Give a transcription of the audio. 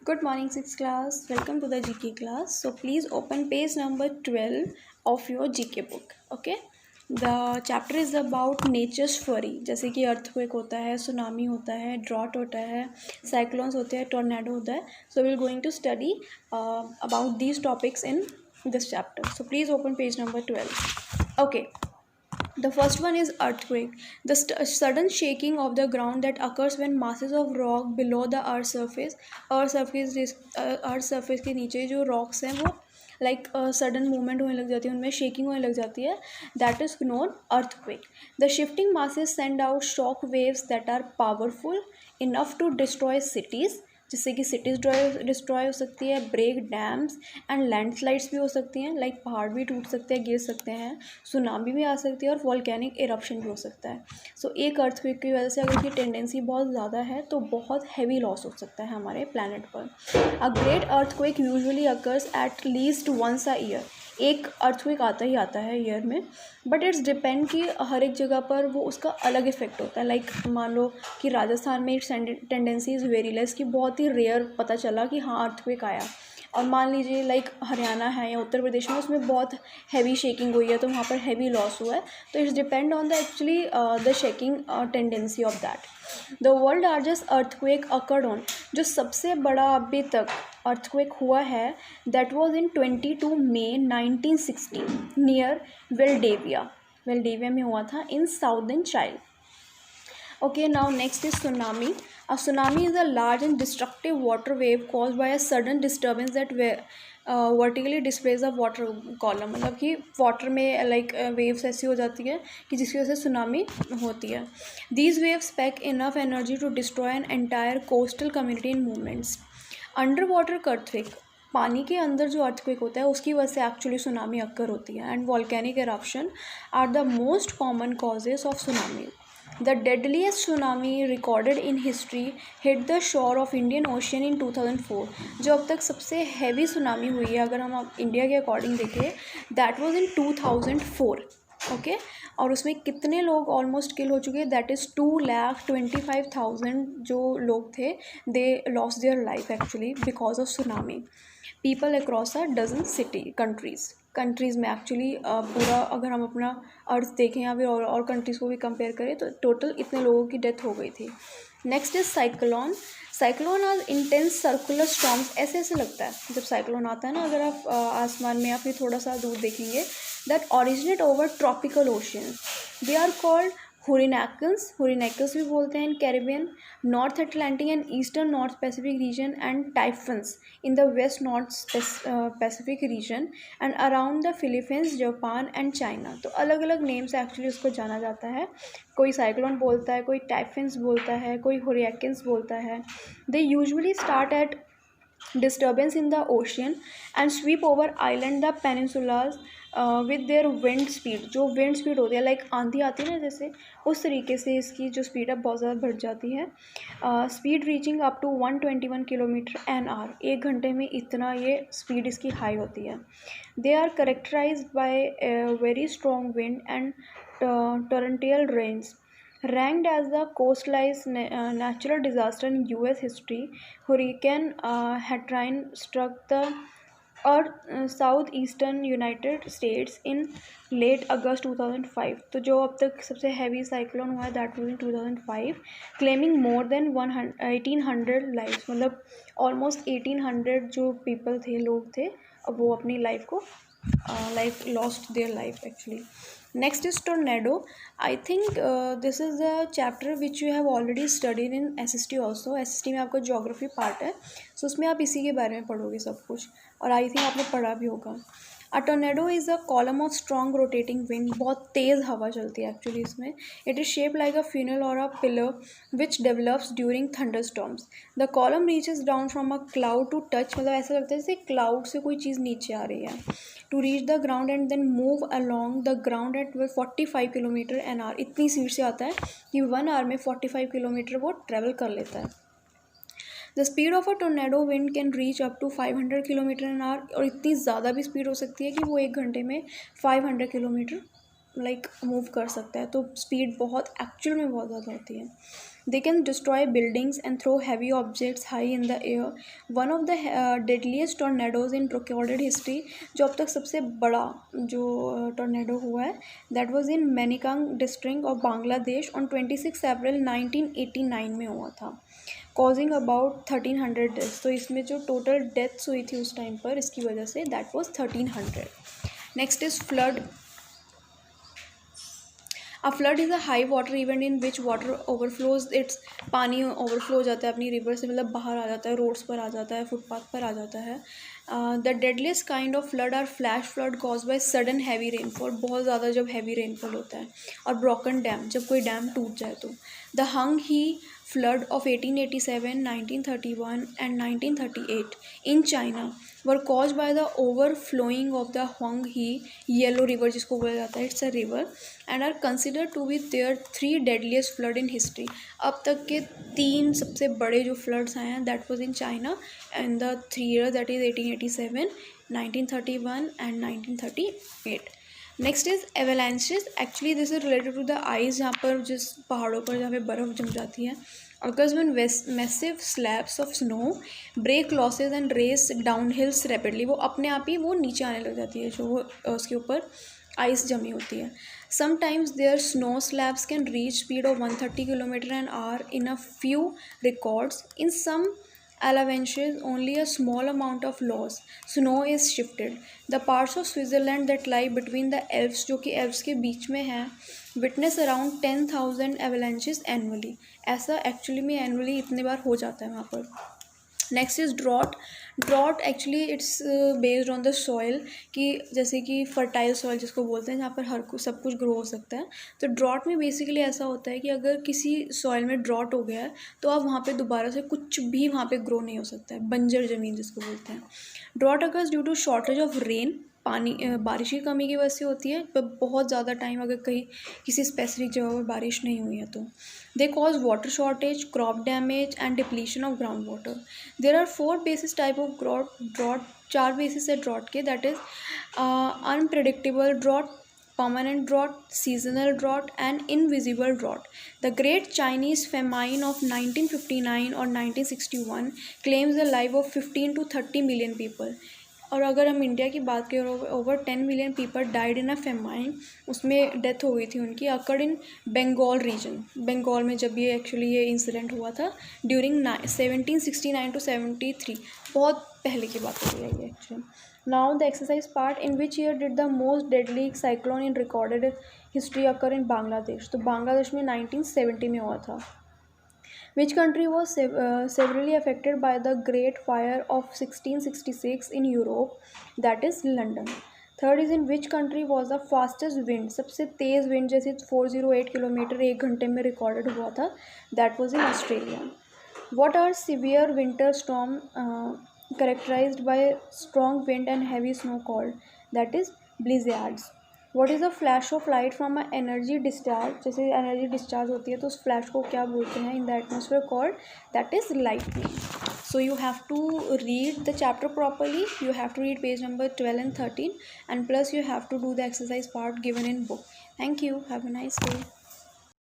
Good morning, 6th class. Welcome to the GK class. So please open page number 12 of your GK book. Okay. The chapter is about nature's fury. जैसे कि earthquake होता है, tsunami होता है, drought होता है, cyclones होते हैं, tornado होता है. So we're going to study about these topics in this chapter. So please open page number 12. Okay. The first one is earthquake. The sudden shaking of the ground that occurs when masses of rock below the earth surface के नीचे जो rocks हैं वो like sudden movement होने लग जाती है, उनमें shaking होने लग जाती है. That is known earthquake. The shifting masses send out shock waves that are powerful enough to destroy cities, जिससे कि सिटीज़ डिस्ट्रॉय हो सकती है, ब्रेक डैम्स एंड लैंडस्लाइड्स भी हो सकती हैं, लाइक पहाड़ भी टूट सकते हैं, गिर सकते हैं, सुनामी भी आ सकती है और वॉल्केनिक इरप्शन भी हो सकता है. सो एक अर्थक्वेक की वजह से अगर इसकी टेंडेंसी बहुत ज़्यादा है तो बहुत हैवी लॉस हो सकता है हमारे प्लैनेट पर. A great earthquake usually occurs at least once a year. एक अर्थक्वेक आता ही आता है ईयर में, बट इट्स डिपेंड कि हर एक जगह पर वो उसका अलग इफेक्ट होता है. लाइक मान लो कि राजस्थान में एक टेंडेंसी इज़ वेरी लेस कि बहुत ही रेयर पता चला कि हाँ अर्थक्वेक आया, और मान लीजिए लाइक हरियाणा है या उत्तर प्रदेश में उसमें बहुत हैवी शेकिंग हुई है तो वहाँ पर हैवी लॉस हुआ है. तो it's depend on the actually the shaking tendency of that. The world largest earthquake occurred on, जो सबसे बड़ा अभी तक अर्थक्वेक हुआ है, that was in 22 May 1960 near Valdivia में हुआ था in southern Chile. Okay, now next is tsunami. A tsunami is a large and destructive water wave caused by a sudden disturbance that vertically displays a water column. मतलब कि water में like waves ऐसी हो जाती है कि जिसकी वजह से सुनामी होती है. These waves pack enough energy to destroy an entire coastal community in movements. Underwater earthquake, पानी के अंदर जो अर्थक्वेक होता है उसकी वजह से एक्चुअली सुनामी अक्कर होती है. And volcanic eruption are the most common causes of tsunami. The deadliest tsunami recorded in history hit the shore of Indian Ocean in 2004. जो अब तक सबसे हैवी सुनामी हुई है अगर हम इंडिया के अकॉर्डिंग देखें, दैट वाज इन 2004. ओके, और उसमें कितने लोग ऑलमोस्ट किल हो चुके हैं, दैट इज़ 2,25,000 जो लोग थे, they loss their life actually because of tsunami. People across a dozen countries में एक्चुअली पूरा अगर हम अपना अर्थ देखें या फिर और कंट्रीज़ को भी कंपेयर करें तो टोटल इतने लोगों की डेथ हो गई थी. Next is cyclone are intense circular storms. ऐसे लगता है जब साइक्लोन आता है ना, अगर आप आसमान में या फिर थोड़ा सा दूर देखेंगे, that originate over tropical ocean. They are called hurricanes भी बोलते हैं in Caribbean, north Atlantic and eastern north Pacific region, and typhoons in the west north Pacific region and around the Philippines, Japan and China. तो अलग अलग name से actually उसको जाना जाता है. कोई साइक्लोन बोलता है, कोई टाइफन्स बोलता है, कोई हुरिकेन्स बोलता है. They usually start at disturbance in the ocean and sweep over island the peninsulas with their wind speed. जो wind speed होती है लाइक आंधी आती है ना, जैसे उस तरीके से इसकी जो स्पीड है बहुत ज़्यादा बढ़ जाती है. Speed reaching up to 121 km/h. एक घंटे में इतना ये स्पीड इसकी हाई होती है. They are characterize by very strong wind and torrential rains. Ranked as the coastline natural disaster in U.S. history, Hurricane Katrina struck the southeastern United States in late August 2005. तो जो अब तक सबसे heavy cyclone हुआ है that was in 2005, claiming more than 1800 lifes. मतलब almost 1800 जो people थे, लोग थे, अब वो अपनी लाइफ को lost their life actually. Next is tornado. I think this is the chapter which you have already studied in SST also. SST में आपका geography part है, so उसमें आप इसी के बारे में पढ़ोगे सब कुछ, और I think आपने पढ़ा भी होगा. A tornado is a column of strong rotating wind. बहुत तेज़ हवा चलती है एक्चुअली इसमें. It is shaped like a funnel or a pillar which develops during thunderstorms. The column reaches down from a cloud to touch. मतलब ऐसा लगता है जैसे क्लाउड से कोई चीज़ नीचे आ रही है. To reach the ground and then move along the ground at 45 km/h. इतनी स्पीड से आता है कि 1 hour में 45 किलोमीटर वो ट्रैवल कर लेता है. The speed of a tornado wind can reach up to 500 km/h. और इतनी ज़्यादा भी स्पीड हो सकती है कि वो एक घंटे में 500 किलोमीटर लाइक मूव कर सकता है. तो स्पीड बहुत एक्चुअल में बहुत ज़्यादा होती है. They can destroy buildings and throw heavy objects high in the air. One of the deadliest tornadoes in recorded history, जो अब तक सबसे बड़ा जो टोर्नेडो हुआ है, that was in Manikang district of Bangladesh on 26 अप्रैल 1989 में हुआ था, causing about 1300 deaths. तो इसमें जो टोटल डेथ्स हुई थी उस टाइम पर इसकी वजह से, that was 1300. Next is flood. A flood is a high water event in which water overflows. Its पानी overflow हो जाता है अपनी रिवर से, मतलब बाहर आ जाता है, रोड्स पर आ जाता है, फुटपाथ पर आ जाता है. The deadliest kind of flood are flash flood caused by sudden heavy rainfall. बहुत ज़्यादा जब heavy rainfall होता है. और broken dam, जब कोई डैम टूट जाए तो. The Hanghe flood of 1887, 1931 and 1938 in China were caused by the overflowing of the Huanghe yellow river, जिसको बोला जाता है, it's a river, and are considered to be their 3 deadliest flood in history. अब तक के 3 सबसे बड़े जो floods आए हैं, that was in China and the 3 years, that is 1887, 1931 and 1938. Next is avalanches. Actually this is related to the ice, जहाँ पर जिस पहाड़ों पर जहाँ पे बर्फ़ जम जाती है. occurs when massive slabs of snow break losses and race downhills rapidly. वो अपने आप ही वो नीचे आने लग जाती है जो वो उसके ऊपर आइस जमी होती है. Sometimes their snow slabs can reach speed of 130 km/h in a few records. In some avalanches, only a small amount of loss. Snow is shifted. The parts of Switzerland that lie between the Alps, जो कि Alps के बीच में है, witness around 10,000 avalanches annually. ऐसा actually में annually इतने बार हो जाता है वहाँ पर. Next is drought. Drought actually it's based on the soil, कि जैसे कि फर्टाइल सॉइल जिसको बोलते हैं, जहाँ पर हर कुछ सब कुछ ग्रो हो सकता है. तो ड्रॉट में बेसिकली ऐसा होता है कि अगर किसी सॉइल में ड्रॉट हो गया है तो अब वहाँ पे दोबारा से कुछ भी वहाँ पे ग्रो नहीं हो सकता है, बंजर ज़मीन जिसको बोलते हैं. Drought occurs due to shortage of rain. पानी बारिश की कमी की वजह से होती है, पर बहुत ज़्यादा टाइम अगर कहीं किसी स्पेसिफिक जगह पर बारिश नहीं हुई है तो. They cause water shortage, crop damage and depletion of groundwater. There are 4 basis type of drought. 4 basis है drought के, that is unpredictable drought, permanent drought, seasonal drought and invisible drought. The Great Chinese Famine of 1959 or 1961 claims the life of 15 to 30 million people. और अगर हम India की बात करें, over 10 million people died in a famine, उसमें death हो गई थी उनकी. Occurred in Bengal region, Bengal में जब ये एक्चुअली ये इंसिडेंट हुआ था ड्यूरिंग 1769 to 73. बहुत पहले की बात हो रही है ये actually. Now the exercise part. In which year did the most deadly cyclone in recorded history occur in Bangladesh. तो बांग्लादेश में 1970 में हुआ था. Which country was severely affected by the Great Fire of 1666 in Europe? That is London. Third is in which country was the fastest wind? सबसे तेज़ wind जैसे 408 kilometre 1 घंटे में रिकॉर्डेड हुआ था. That was in Australia. What are severe winter storm characterized by strong wind and heavy snow called? That is blizzards. What is a flash of light from a energy discharge? जैसे energy discharge होती है तो उस flash को क्या बोलते हैं in the atmosphere called? That is lightning. So you have to read the chapter properly. You have to read page number 12 and 13, and plus you have to do the exercise part given in book. Thank you. Have a nice day.